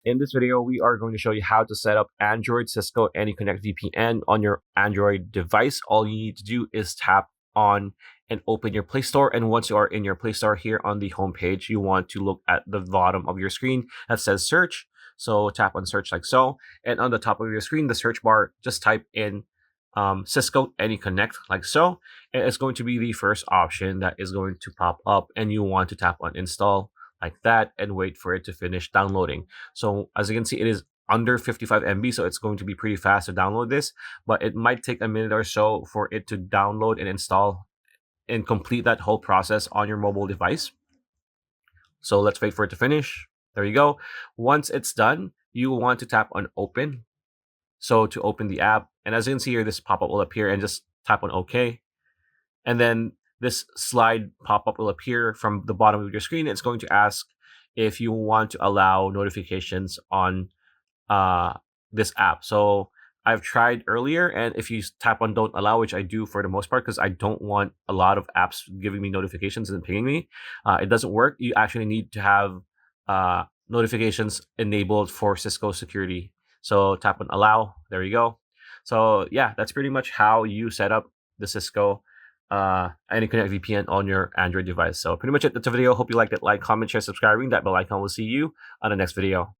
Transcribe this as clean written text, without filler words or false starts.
In this video, we are going to show you how to set up Android Cisco AnyConnect VPN on your Android device. All you need to do is tap on and open your Play Store. And once you are in your Play Store here on the home page, you want to look at the bottom of your screen that says search. So tap on search like so. And on the top of your screen, the search bar, just type in Cisco AnyConnect like so. And it's going to be the first option that is going to pop up, and you want to tap on install like that and wait for it to finish downloading. So as you can see, it is under 55 MB, so it's going to be pretty fast to download this, but it might take a minute or so for it to download and install and complete that whole process on your mobile device. So let's wait for it to finish. There you go. Once it's done, you want to tap on open. So to open the app, and as you can see here, this pop-up will appear, and just tap on OK. And then this slide pop-up will appear from the bottom of your screen. It's going to ask if you want to allow notifications on this app. So I've tried earlier, and if you tap on don't allow, which I do for the most part because I don't want a lot of apps giving me notifications and pinging me, it doesn't work. You actually need to have notifications enabled for Cisco security. So tap on allow. There you go. So yeah, that's pretty much how you set up the Cisco AnyConnect VPN on your Android device. So pretty much it. That's a video. Hope you liked it. Like, comment, share, subscribing. That bell icon will see you on the next video.